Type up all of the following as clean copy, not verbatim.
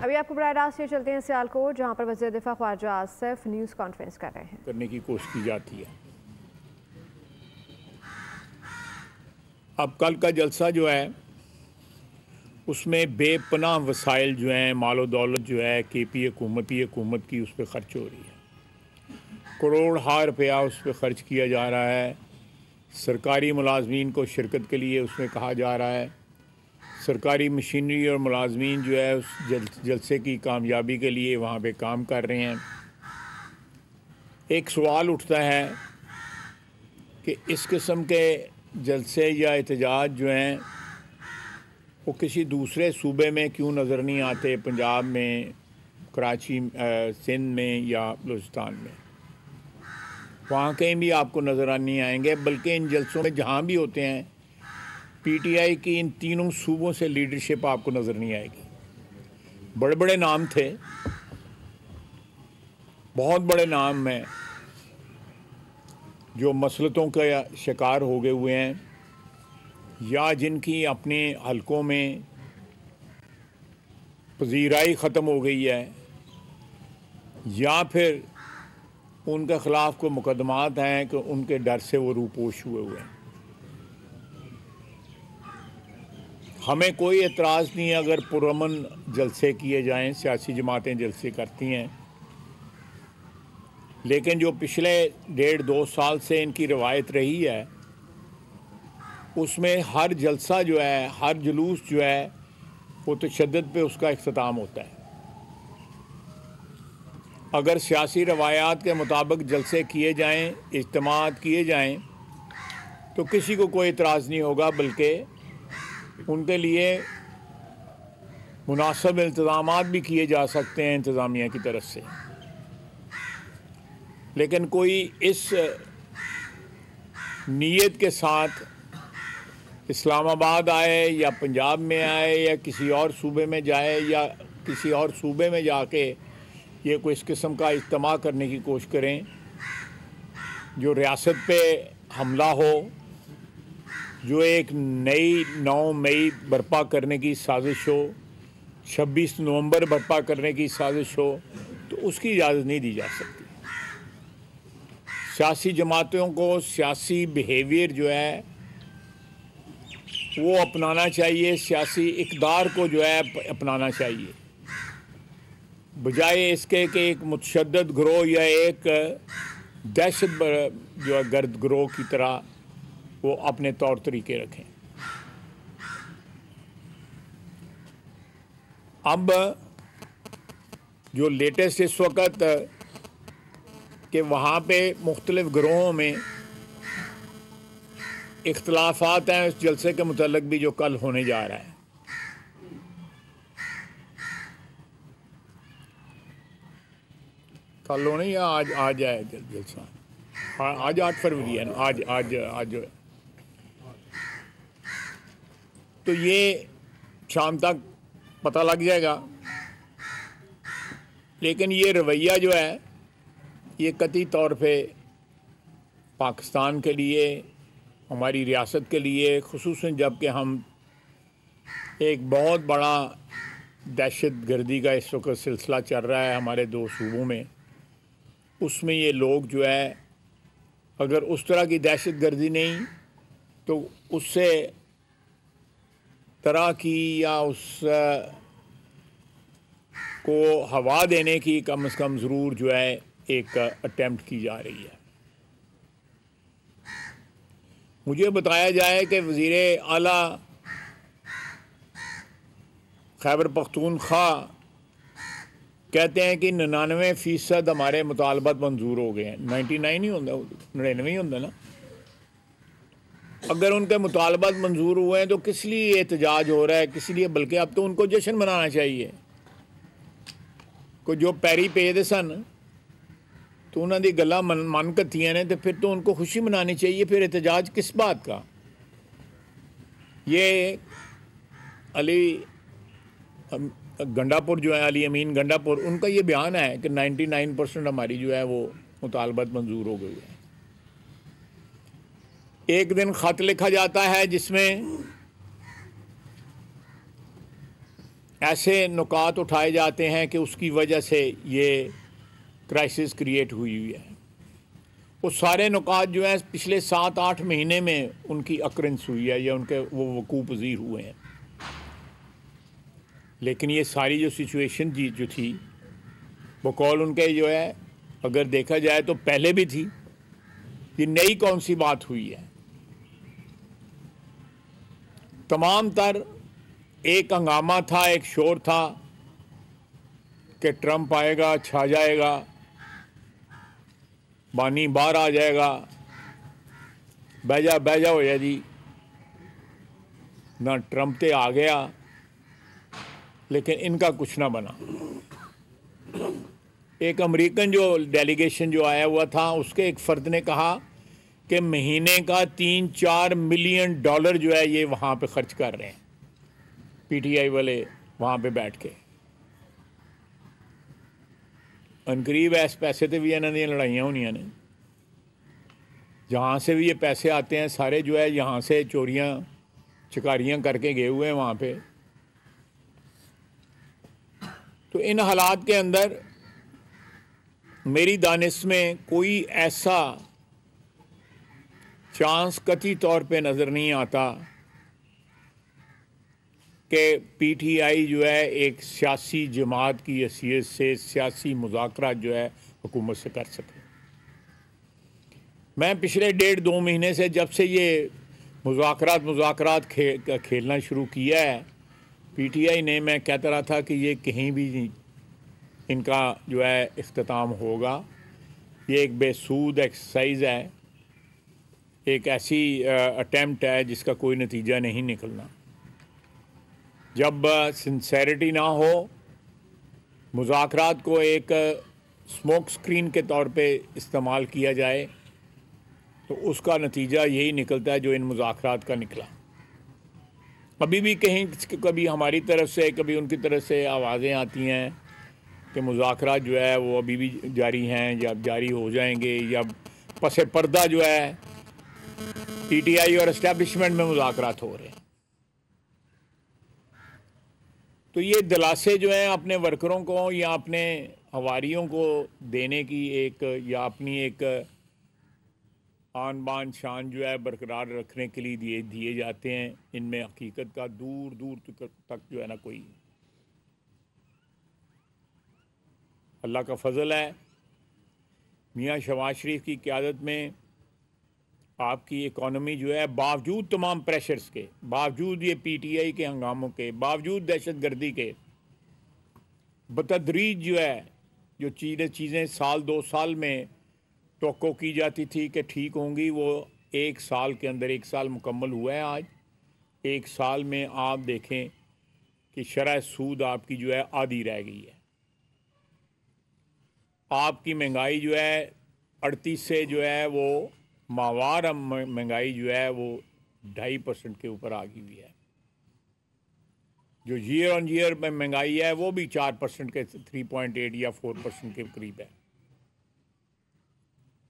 ابھی آپ کو براہ راست یہ چلتے ہیں سیالکوٹ، جہاں پر وزیر دفاع خواجہ آصف نیوز کانفرنس کر رہے ہیں کرنے کی کوشش کی جاتی ہے۔ اب کل کا جلسہ جو ہے اس میں بے پناہ وسائل جو ہیں، مال و دولت جو ہے کے پی حکومت کی اس پہ خرچ ہو رہی ہے، کروڑ ہا روپیہ اس پہ خرچ کیا جا رہا ہے۔ سرکاری ملازمین کو شرکت کے لیے اس میں کہا جا رہا ہے، سرکاری مشینری اور ملازمین جو ہے اس جلسے کی کامیابی کے لیے وہاں پہ کام کر رہے ہیں۔ ایک سوال اٹھتا ہے کہ اس قسم کے جلسے یا احتجاج جو ہیں وہ کسی دوسرے صوبے میں کیوں نظر نہیں آتے، پنجاب میں، کراچی، سندھ میں یا بلوچستان میں؟ وہاں کہیں بھی آپ کو نظر نہیں آئیں گے، بلکہ ان جلسوں میں جہاں بھی ہوتے ہیں پی ٹی آئی کی ان تینوں صوبوں سے لیڈرشپ آپ کو نظر نہیں آئے گی۔ بڑے بڑے نام تھے، بہت بڑے نام ہیں جو مسلطوں کا شکار ہو گئے ہوئے ہیں، یا جن کی اپنے حلقوں میں پذیرائی ختم ہو گئی ہے، یا پھر ان کے خلاف کوئی مقدمات ہیں کہ ان کے ڈر سے وہ روپوش ہوئے ہیں۔ ہمیں کوئی اعتراض نہیں ہے اگر پرامن جلسے کیے جائیں، سیاسی جماعتیں جلسے کرتی ہیں، لیکن جو پچھلے 1.5-2 سال سے ان کی روایت رہی ہے اس میں ہر جلسہ جو ہے، ہر جلوس جو ہے وہ تشدد پہ اس کا اختتام ہوتا ہے۔ اگر سیاسی روایات کے مطابق جلسے کیے جائیں، اجتماعات کیے جائیں تو کسی کو کوئی اعتراض نہیں ہوگا، بلکہ ان کے لیے مناسب انتظامات بھی کیے جا سکتے ہیں انتظامیہ کی طرف سے۔ لیکن کوئی اس نیت کے ساتھ اسلام آباد آئے یا پنجاب میں آئے یا کسی اور صوبے میں جائے یا کسی اور صوبے میں جا کے یہ کوئی اس قسم کا اجتماع کرنے کی کوشش کریں جو ریاست پہ حملہ ہو، جو ایک نئی 9 مئی برپا کرنے کی سازش ہو، 26 نومبر برپا کرنے کی سازش ہو، تو اس کی اجازت نہیں دی جا سکتی۔ سیاسی جماعتوں کو سیاسی بیہیویئر جو ہے وہ اپنانا چاہیے، سیاسی اقدار کو جو ہے اپنانا چاہیے، بجائے اس کے کہ ایک متشدد گروہ یا ایک دہشت جو ہے گرد گروہ کی طرح وہ اپنے طور طریقے رکھیں۔ اب جو لیٹسٹ اس وقت کہ وہاں پہ مختلف گروہوں میں اختلافات ہیں اس جلسے کے متعلق بھی جو کل ہونے جا رہا ہے۔ کل ہونے یا آج ہے جلسہ؟ آج 8 فروری ہے نا، آج تو یہ شام تک پتہ لگ جائے گا۔ لیکن یہ رویہ جو ہے یہ قطعی طور پہ پاکستان کے لیے، ہماری ریاست کے لیے، خصوصاً جب کہ ہم ایک بہت بڑا دہشت گردی کا اس وقت سلسلہ چل رہا ہے ہمارے 2 صوبوں میں، اس میں یہ لوگ جو ہے اگر اس طرح کی دہشت گردی نہیں تو اس سے طرح کی یا اس کو ہوا دینے کی کم از کم ضرور جو ہے ایک اٹیمپٹ کی جا رہی ہے۔ مجھے بتایا جائے کہ وزیر اعلیٰ خیبر پختونخوا کہتے ہیں کہ 99% ہمارے مطالبات منظور ہو گئے ہیں۔ 99 نہیں ہوتا، 99 ہی ہوتا نا۔ اگر ان کے مطالبات منظور ہوئے ہیں تو کس لیے احتجاج ہو رہا ہے، کس لیے؟ بلکہ اب تو ان کو جشن منانا چاہیے کہ جو پیری پے دے سن تو انہوں دی گلا من کتیاں نے، تو پھر تو ان کو خوشی منانی چاہیے، پھر احتجاج کس بات کا؟ یہ علی گنڈا پور جو ہے، علی امین گنڈا پور، ان کا یہ بیان ہے کہ 99% ہماری جو ہے وہ مطالبات منظور ہو گئے ہیں۔ ایک دن خط لکھا جاتا ہے جس میں ایسے نکات اٹھائے جاتے ہیں کہ اس کی وجہ سے یہ کرائسس کریٹ ہوئی ہے. وہ سارے نکات جو ہیں پچھلے 7-8 مہینے میں ان کی اکرنس ہوئی ہے یا ان کے وہ وقوع پذیر ہوئے ہیں. لیکن یہ ساری جو سچویشن جو تھی بقول ان کے جو ہے اگر دیکھا جائے تو پہلے بھی تھی. یہ نئی کون سی بات ہوئی ہے؟ تمام تر ایک ہنگامہ تھا، ایک شور تھا کہ ٹرمپ آئے گا، چھا جائے گا، بانی باہر آ جائے گا، بہ جا ہو جائے جی. نہ ٹرمپ تے آ گیا لیکن ان کا کچھ نہ بنا. ایک امریکن جو ڈیلیگیشن جو آیا ہوا تھا اس کے ایک فرد نے کہا کہ مہینے کا $3-4 ملین جو ہے یہ وہاں پہ خرچ کر رہے ہیں پی ٹی آئی والے وہاں پہ بیٹھ کے. انقریب ایس پیسے تے بھی انہوں نے لڑائیاں ہونی نے. جہاں سے بھی یہ پیسے آتے ہیں سارے جو ہے یہاں سے چوریاں چکاریاں کر کے گئے ہوئے ہیں وہاں پہ. تو ان حالات کے اندر میری دانش میں کوئی ایسا چانس قطعی طور پہ نظر نہیں آتا کہ پی ٹی آئی جو ہے ایک سیاسی جماعت کی حیثیت سے سیاسی مذاکرات جو ہے حکومت سے کر سکے. میں پچھلے 1.5-2 مہینے سے جب سے یہ مذاکرات کھیلنا شروع کیا ہے پی ٹی آئی نے، میں کہتا رہا تھا کہ یہ کہیں بھی نہیں ان کا جو ہے اختتام ہوگا. یہ ایک بے سود ایکسرسائز ہے، ایک ایسی اٹیمپٹ ہے جس کا کوئی نتیجہ نہیں نکلنا. جب سنسیریٹی نہ ہو، مذاکرات کو ایک اسموک اسکرین کے طور پہ استعمال کیا جائے تو اس کا نتیجہ یہی نکلتا ہے جو ان مذاکرات کا نکلا. ابھی بھی کہیں کبھی ہماری طرف سے کبھی ان کی طرف سے آوازیں آتی ہیں کہ مذاکرات جو ہے وہ ابھی بھی جاری ہیں یا جاری ہو جائیں گے، یا پس پردہ جو ہے پی ٹی آئی اور اسٹیبلشمنٹ میں مذاکرات ہو رہے ہیں. تو یہ دلاسے جو ہیں اپنے ورکروں کو یا اپنے ہواریوں کو دینے کی ایک یا اپنی ایک آن بان شان جو ہے برقرار رکھنے کے لیے دیے جاتے ہیں، ان میں حقیقت کا دور دور تک جو ہے نا کوئی. اللہ کا فضل ہے، میاں شہباز شریف کی قیادت میں آپ کی اکانومی جو ہے باوجود تمام پریشرز کے، باوجود یہ پی ٹی آئی کے ہنگاموں کے، باوجود دہشت گردی کے، بتدریج جو ہے جو چیزیں 1-2 سال میں توقع کی جاتی تھی کہ ٹھیک ہوں گی، وہ 1 سال کے اندر 1 سال مکمل ہوا ہے. آج 1 سال میں آپ دیکھیں کہ شرح سود آپ کی جو ہے آدھی رہ گئی ہے. آپ کی مہنگائی جو ہے 38 سے جو ہے وہ ماہوار مہنگائی جو ہے وہ 2.5% کے اوپر آ گئی ہوئی ہے. جو ایئر آن ایئر میں مہنگائی ہے وہ بھی 4% کے 3.8 یا 4% کے قریب ہے.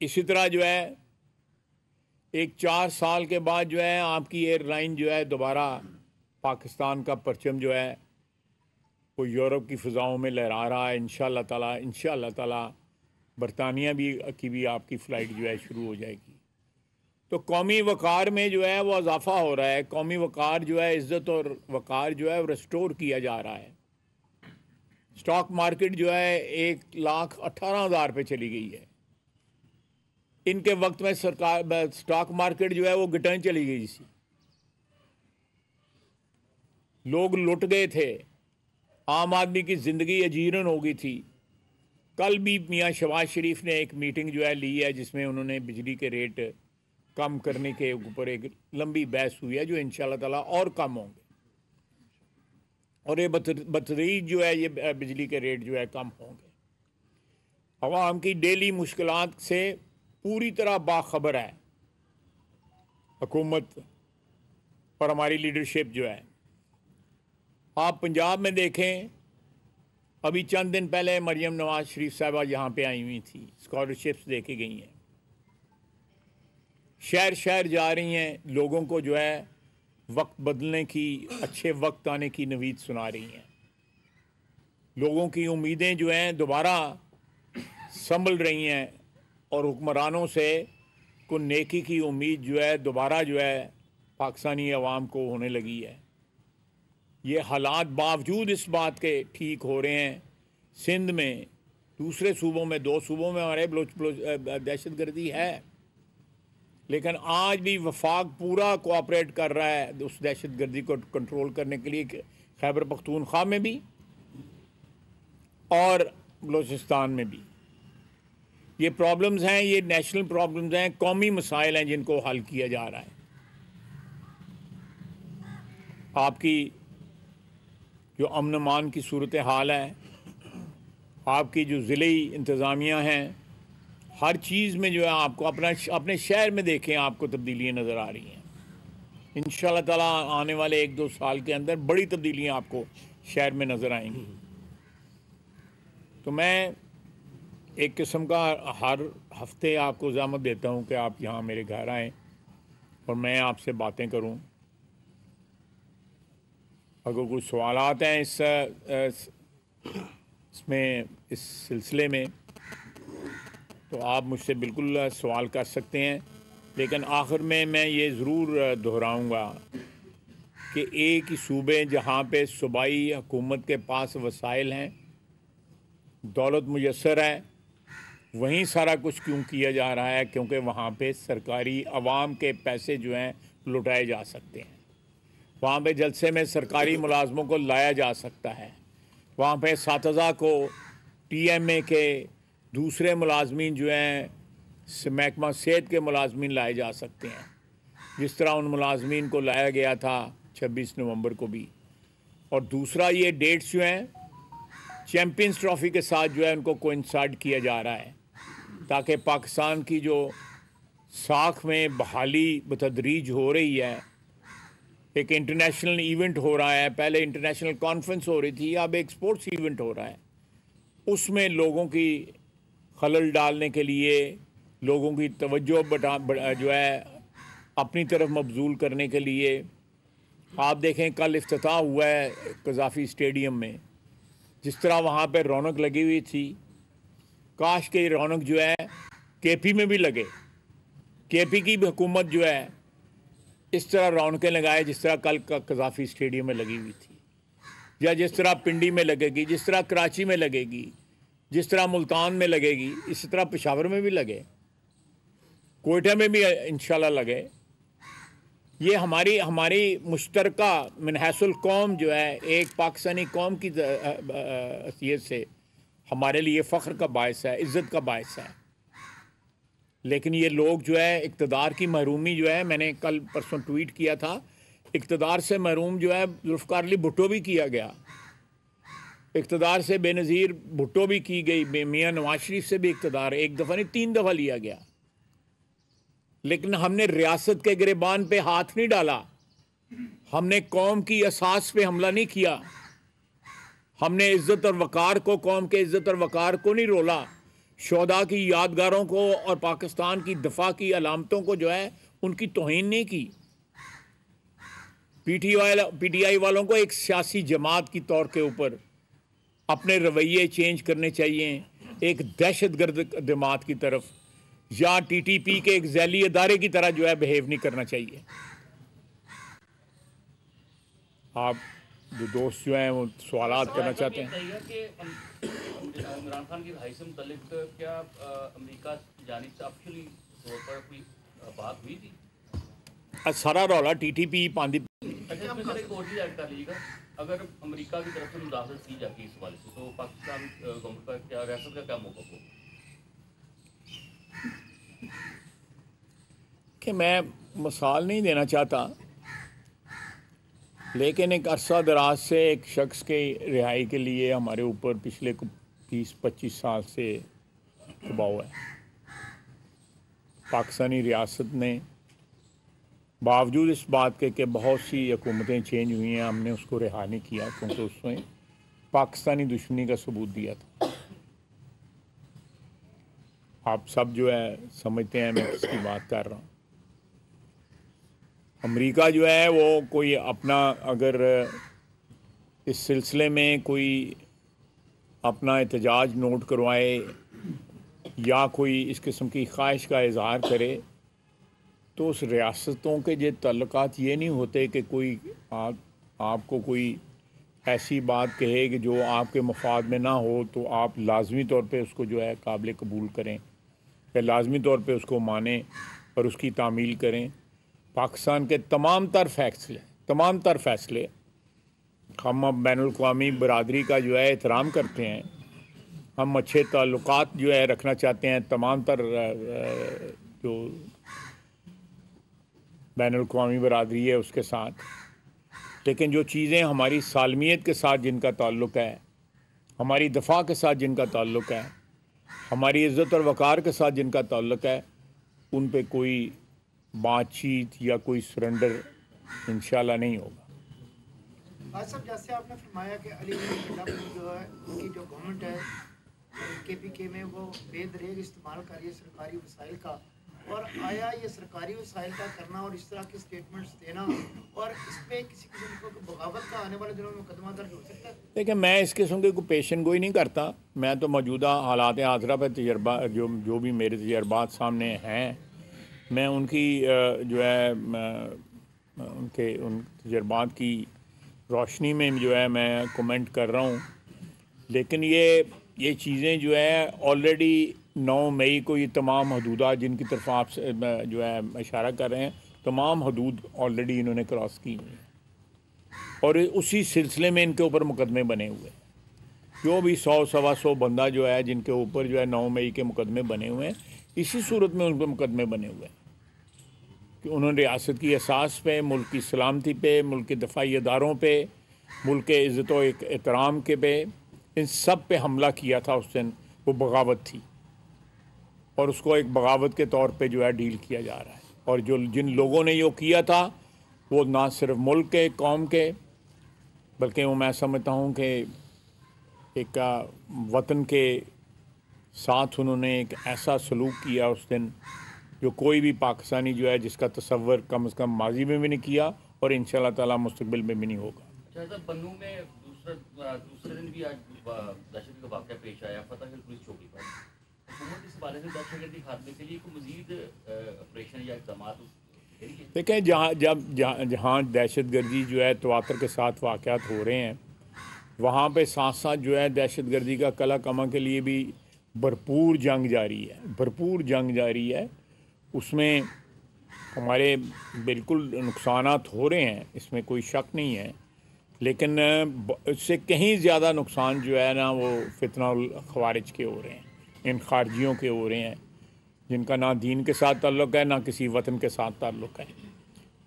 اسی طرح جو ہے ایک 4 سال کے بعد جو ہے آپ کی ایئر لائن جو ہے دوبارہ پاکستان کا پرچم جو ہے وہ یورپ کی فضاؤں میں لہرا رہا ہے. انشاءاللہ تعالی برطانیہ کی بھی آپ کی فلائٹ جو ہے شروع ہو جائے گی. تو قومی وقار میں جو ہے وہ اضافہ ہو رہا ہے. قومی وقار جو ہے عزت اور وقار جو ہے وہ ریسٹور کیا جا رہا ہے. سٹاک مارکیٹ جو ہے 1,18,000 پہ چلی گئی ہے. ان کے وقت میں سٹاک مارکیٹ جو ہے وہ گٹائیں چلی گئی تھی، لوگ لٹ گئے تھے، عام آدمی کی زندگی اجیرن ہو گئی تھی. کل بھی میاں شہباز شریف نے ایک میٹنگ جو ہے لی ہے جس میں انہوں نے بجلی کے ریٹ کم کرنے کے اوپر ایک لمبی بحث ہوئی ہے جو انشاءاللہ تعالیٰ اور کم ہوں گے، اور یہ بتدریج جو ہے یہ بجلی کے ریٹ جو ہے کم ہوں گے. عوام کی ڈیلی مشکلات سے پوری طرح باخبر ہے حکومت اور ہماری لیڈرشپ جو ہے. آپ پنجاب میں دیکھیں، ابھی چند دن پہلے مریم نواز شریف صاحبہ یہاں پہ آئی ہوئی تھی، اسکالرشپس دے کے گئی ہیں، شہر شہر جا رہی ہیں، لوگوں کو جو ہے وقت بدلنے کی، اچھے وقت آنے کی نوید سنا رہی ہیں. लोगों की उम्मीदें जो हैं दोबारा संभल रही हैं और हुक्मरानों से को नेकी की उम्मीद जो है दोबारा जो है पाकिस्तानी अवाम को होने लगी है। ये हालात बावजूद इस बात के ठीक हो रहे हैं, सिंध में, दूसरे सूबों में, 2 सूबों में हमारे दहशत गर्दी है, लेकिन आज भी वफाक पूरा कोऑपरेट कर रहा है उस दहशत गर्दी को कंट्रोल करने के लिए, खैबर पख्तूनख्वा में भी और बलूचिस्तान में भी। ये प्रॉब्लम्स हैं, ये नेशनल प्रॉब्लम्स हैं, कौमी मसाइल हैं जिनको हल किया जा रहा है। आपकी जो अमन अमान की सूरत हाल है, आपकी जो ज़िले इंतज़ामिया हैं, हर चीज़ में जो है आपको अपने शहर में देखें, आपको तब्दीलियाँ नज़र आ रही हैं। इंशाअल्लाह ताला आने वाले 1-2 साल के अंदर बड़ी तब्दीलियाँ आपको शहर में नज़र आएंगी। तो मैं एक किस्म का हर हफ्ते आपको ज़हमत देता हूँ कि आप यहाँ मेरे घर आएँ और मैं आपसे बातें करूँ। अगर कोई सवालात हैं इसमें इस सिलसिले में तो आप मुझसे बिल्कुल सवाल कर सकते हैं, लेकिन आखिर में मैं ये ज़रूर दोहराऊँगा कि एक ही सूबे जहाँ पे सूबाई हुकूमत के पास वसाइल हैं, दौलत मुयस्सर है, वहीं सारा कुछ क्यों किया जा रहा है? क्योंकि वहाँ पे सरकारी आवाम के पैसे जो हैं लुटाए जा सकते हैं। वहाँ पे जलसे में सरकारी मुलाजमों को लाया जा सकता है। वहाँ पे सातज़ा को TMA के दूसरे मुलाजमीन जो हैं महकमा सेहत के मुलाजमीन लाए जा सकते हैं, जिस तरह उन मुलाजमीन को लाया गया था 26 नवंबर को भी। और दूसरा, ये डेट्स जो हैं चैम्पियंस ट्रॉफ़ी के साथ जो है उनको कोइंसाइड किया जा रहा है, ताकि पाकिस्तान की जो साख में बहाली बतदरीज हो रही है, एक इंटरनेशनल इवेंट हो रहा है, पहले इंटरनेशनल कॉन्फ्रेंस हो रही थी, अब एक स्पोर्ट्स इवेंट हो रहा है, उसमें लोगों की खलल डालने के लिए, लोगों की तवज्जो जो है अपनी तरफ मबजूल करने के लिए, आप देखें कल इफ्तिताह हुआ है कज़ाफ़ी स्टेडियम में, जिस तरह वहाँ पे रौनक लगी हुई थी, काश के रौनक जो है KP में भी लगे, KP की भी हुकूमत जो है इस तरह रौनकें लगाए जिस तरह कल कज़ाफ़ी स्टेडियम में लगी हुई थी, या जिस तरह पिंडी में लगेगी, जिस तरह कराची में लगेगी, जिस तरह मुल्तान में लगेगी, इसी तरह पेशावर में भी लगे, कोयटा में भी इंशाल्लाह लगे। ये हमारी मुश्तरका मनहसुल कौम जो है, एक पाकिस्तानी कौम की हैसियत से हमारे लिए फ़ख्र का बायस है, इज़्ज़त का बायस है। लेकिन ये लोग जो है इक़्तिदार की महरूमी जो है, मैंने कल परसों ट्वीट किया था, इक़्तिदार से महरूम जो है ज़ुल्फ़िकार अली भुट्टो भी किया गया, इक़्तिदार से बेनज़ीर भुट्टो भी की गई, मियाँ नवाज शरीफ से भी इक़्तिदार एक दफ़ा नहीं 3 दफ़ा लिया गया, लेकिन हमने रियासत के गिरेबान पे हाथ नहीं डाला, हमने कौम की असास पे हमला नहीं किया, हमने इज़्ज़त और वक़ार को, कौम के इज़्ज़त और वक़ार को नहीं रोला, शोहदा की यादगारों को और पाकिस्तान की दफ़ा की अलामतों को जो है उनकी तौहीन नहीं की। PTI वालों को एक सियासी जमात की तौर के ऊपर अपने रवैये चेंज करने चाहिए, एक दहशतगर्द जमात की तरफ, या TTP के एक ज़ैली अदारे की तरह जो है बिहेव नहीं करना चाहिए। आप जो दोस्त जो हैं वो सवालात करना चाहते हैं। इमरान खान की रिहाई से मुतल्लिक क्या अमेरिका की जानिब से ऑफिशियली तौर पर कोई बात हुई थी? सारा रौला TTP पांदी। अच्छा, इसमें सर एक और चीज़ ऐड कर लीजिएगा, अगर अमेरिका की तरफ से मुदाखलत की जाती है इस हवाले से, तो पाकिस्तान गवर्नमेंट का क्या, रियासत का क्या मौक़िफ़ होगा? कि मैं मिसाल नहीं देना चाहता, लेकिन एक अरसा दराज से एक शख्स के रिहाई के लिए हमारे ऊपर पिछले 20-25 साल से दबाव है। पाकिस्तानी रियासत ने बावजूद इस बात के कि बहुत सी हुकूमतें चेंज हुई हैं, हमने उसको रिहा नहीं किया, क्योंकि उसमें पाकिस्तानी दुश्मनी का सबूत दिया था। आप सब जो है समझते हैं मैं किसकी बात कर रहा हूँ। अमेरिका जो है वो कोई अपना, अगर इस सिलसिले में कोई अपना एहतजाज नोट करवाए या कोई इस किस्म की ख्वाहिश का इजहार करे तो उस रियासतों के जो ताल्लुकात ये नहीं होते कि कोई आपको कोई ऐसी बात कहे कि जो आपके मफाद में ना हो तो आप लाजमी तौर पे उसको जो है काबिल कबूल करें या लाजमी तौर पे उसको मानें और उसकी तामील करें। पाकिस्तान के तमाम तर फैसले हम अब बैनुल-अक़वामी बरादरी का जो है एहतराम करते हैं। हम अच्छे ताल्लुकात जो है रखना चाहते हैं तमाम तर जो बैनुल-अक़वामी बरादरी है उसके साथ, लेकिन जो चीज़ें हमारी सालमियत के साथ जिनका ताल्लुक़ है, हमारी दफ़ा के साथ जिनका ताल्लुक़ है, हमारी इज़्ज़त और वक़ार के साथ जिनका ताल्लुक़ है, उन पे कोई बातचीत या कोई सरेंडर इंशाल्लाह नहीं होगा। आज साहब जैसे आपने फरमाया कि अली जो है उनकी जो गवर्नमेंट है KPK में वो बेदरेग इस्तेमाल कर रही है सरकारी वसाइल का, और आया ये सरकारी वसाइल का करना और इस तरह के स्टेटमेंट्स देना और इस पर किसी किस्म को बगावत का आने वाले दिनों में मुकदमा दर्ज हो सकता है? देखिए, मैं इस किस्म की कोई पेशन गोई नहीं करता। मैं तो मौजूदा हालात हाज़िरा पर तजर्बा जो भी मेरे तजर्बात सामने हैं, मैं उनकी जो है उन तजर्बात की रोशनी में जो है मैं कमेंट कर रहा हूँ। लेकिन ये चीज़ें जो है ऑलरेडी 9 मई को ये तमाम हदूदात जिनकी तरफ आप जो है इशारा कर रहे हैं, तमाम हदूद ऑलरेडी इन्होंने क्रॉस की हुई हैं और उसी सिलसिले में इनके ऊपर मुकदमे बने हुए हैं। जो भी 100-125 बंदा जो है जिनके ऊपर जो है 9 मई के मुकदमे बने हुए हैं, इसी सूरत में उन पर मुकदमे बने हुए हैं कि उन्होंने रियासत की असास पे, मुल्क की सलामती पे, मुल्क के दफाई इदारों पे, मुल्क के इज़्ज़त व एहतराम के पे, इन सब पे हमला किया था। उस दिन वो बगावत थी और उसको एक बगावत के तौर पे जो है डील किया जा रहा है। और जिन लोगों ने ये किया था वो ना सिर्फ मुल्क के, कौम के, बल्कि वो मैं समझता हूँ कि एक वतन के साथ उन्होंने एक ऐसा सलूक किया उस दिन जो कोई भी पाकिस्तानी जो है जिसका तसव्वुर कम से कम माजी में भी नहीं किया और इंशाअल्लाह ताला मुस्तकबिल में भी नहीं होगा। अच्छा, बन्नू में दूसरे दिन भी आज दहशत का वाक़या पेश आया फतेह हिल पुलिस चौकी पर। हुकूमत इस बारे में दहशतगर्दी खात्मे के लिए कोई मज़ीद ऑपरेशन या इक़दाम? देखें, जहाँ दहशतगर्दी जो है तवातर के साथ वाक़यात हो रहे हैं, वहाँ पे साथ साथ जो है दहशतगर्दी का कला कमा के लिए भी भरपूर जंग जारी है। उसमें हमारे बिल्कुल नुकसानात हो रहे हैं, इसमें कोई शक नहीं है, लेकिन इससे कहीं ज़्यादा नुकसान जो है ना वो फितना ख़वारिज के हो रहे हैं, इन खारजियों के हो रहे हैं जिनका ना दीन के साथ ताल्लुक़ है ना किसी वतन के साथ ताल्लुक़ है।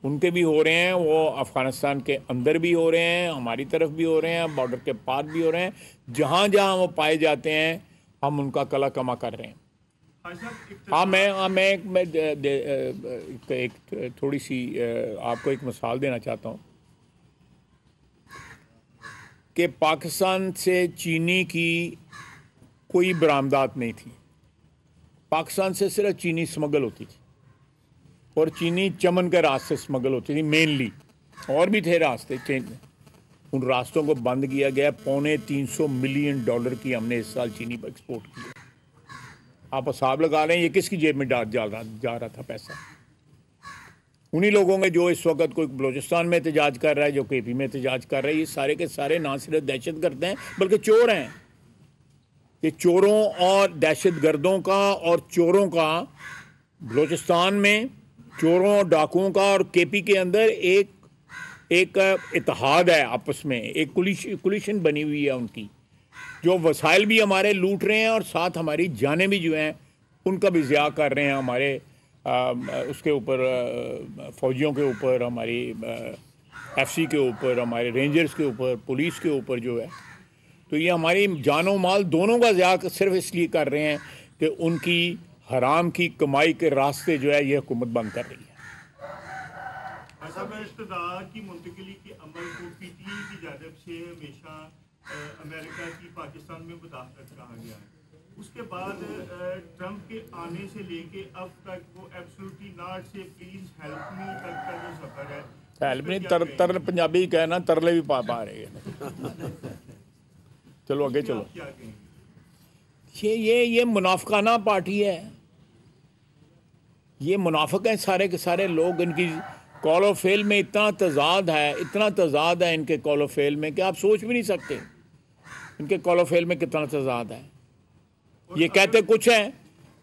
उनके भी हो रहे हैं, वो अफ़गानिस्तान के अंदर भी हो रहे हैं, हमारी तरफ भी हो रहे हैं, बॉर्डर के पार भी हो रहे हैं। जहाँ जहाँ वो पाए जाते हैं हम उनका कला कमा कर रहे हैं। मैं एक थोड़ी सी आपको एक मिसाल देना चाहता हूँ कि पाकिस्तान से चीनी की कोई बरामदात नहीं थी। पाकिस्तान से सिर्फ चीनी स्मगल होती थी और चीनी चमन के रास्ते स्मगल होती थी मेनली, और भी थे रास्ते। उन रास्तों को बंद किया गया। $350 मिलियन की हमने इस साल चीनी पर एक्सपोर्ट किया। आप हिसाब लगा रहे हैं ये किसकी जेब में जा रहा था पैसा? उन्हीं लोगों में जो इस वक्त कोई बलूचिस्तान में एहतजाज कर रहा है, जो KP में एहतजाज कर रहा है। ये सारे के सारे ना सिर्फ दहशत गर्द हैं बल्कि चोर हैं। ये चोरों और दहशत गर्दों का और चोरों का बलूचिस्तान में, चोरों और डाकुओं का और KP के अंदर एक इत्तेहाद है आपस में, एक कोलिशन बनी हुई है उनकी, जो वसाइल भी हमारे लूट रहे हैं और साथ हमारी जानें भी जो हैं उनका भी ज़िया कर रहे हैं। हमारे उसके ऊपर फ़ौजियों के ऊपर, हमारी FC के ऊपर, हमारे रेंजर्स के ऊपर, पुलिस के ऊपर जो है। तो ये हमारी जानो माल दोनों का ज़िया सिर्फ इसलिए कर रहे हैं कि उनकी हराम की कमाई के रास्ते जो है ये हुकूमत बंद कर रही है। इक़्तिदार की मुंतकिली के अमल को PTI की जानिब से हमेशा अमेरिका की पाकिस्तान में मुदाखलत कहा गया है। उसके बाद ट्रंप के आने से लेके अब तक वो एब्सोल्युटली नॉट से प्लीज हेल्प मी तक का जो सफर है, हेल्प नहीं तरल पंजाबी कहना, तरले भी पा रहे हैं। चलो आगे चलो। क्या कहेंगे? ये मुनाफिकाना पार्टी है, ये मुनाफिक हैं सारे के सारे लोग। इनकी कॉल ऑफ फेल में इतना तजाद है इनके कॉल ऑफ फेल में कि आप सोच भी नहीं सकते इनके कॉल ऑफ फेल में कितना तजाद है। ये कहते कुछ है,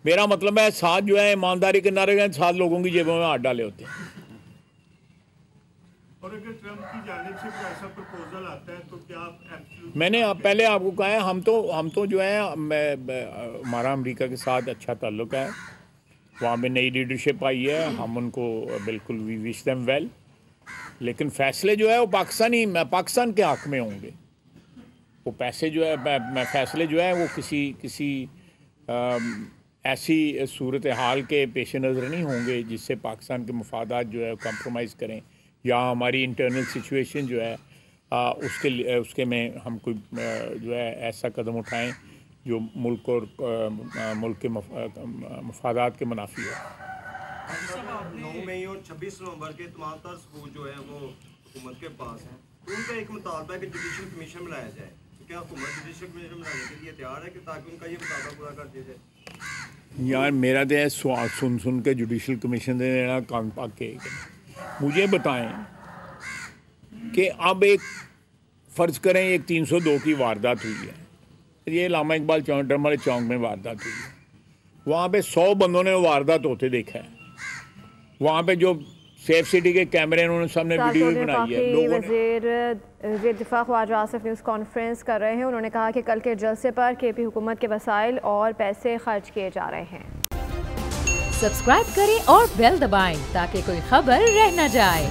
मेरा मतलब है साथ जो है ईमानदारी के नारे गए, 7 लोगों की जेबों में हाथ डाले होते हैं। और अगर ट्रम्प की जानिब से कोई ऐसा प्रपोजल आता है तो क्या आप मैंने पहले आपको कहा है, हम तो जो है हमारा अमेरिका के साथ अच्छा ताल्लुक़ है, वहाँ पे नई लीडरशिप आई है, हम उनको बिल्कुल वी विश देम वेल, लेकिन फ़ैसले जो है वो पाकिस्तान के हक़ में होंगे। वो पैसे जो है फ़ैसले जो है वो किसी ऐसी सूरत हाल के पेश नज़र नहीं होंगे जिससे पाकिस्तान के मफादात जो है कंप्रोमाइज़ करें या हमारी इंटरनल सिचुएशन जो है उसके में हम कोई जो है ऐसा कदम उठाएं जो मुल्क और मुल्क के मफादात के मुनाफी हो। 9 मई और 26 नवंबर के तमाम तर सबूत जो है वो हुकूमत के पास हैं, तो उनका एक मुतालबा है कि जुडिशल कमीशन बनाया जाए। तो क्या हुकूमत जुडिशल कमीशन बनाने के लिए तैयार है कि ताकि उनका ये मुतालबा पूरा कर दिया जाए? यार मेरा तो सवाल सुन के जुडिशल कमीशन देना कान पाक के मुझे बताएं कि अब एक फ़र्ज़ करें एक 302 की वारदात हुई है, ये इलामा इकबाल ड्रमर चौक में वारदात हुई है, वहाँ पे 100 बंदों ने वारदात होते देखा है। वहाँ पे जो सेफ सिटी के कैमरे उन्होंने सामने वीडियो भी बनाई है। लोगों वज़ीर दिफा ख्वाजा आसिफ न्यूज़ कॉन्फ्रेंस कर रहे हैं। उन्होंने कहा कि कल के जलसे पर केपी हुकूमत के वसाइल और पैसे खर्च किए जा रहे हैं। सब्सक्राइब करें और बेल दबाएं ताकि कोई खबर रह न जाए।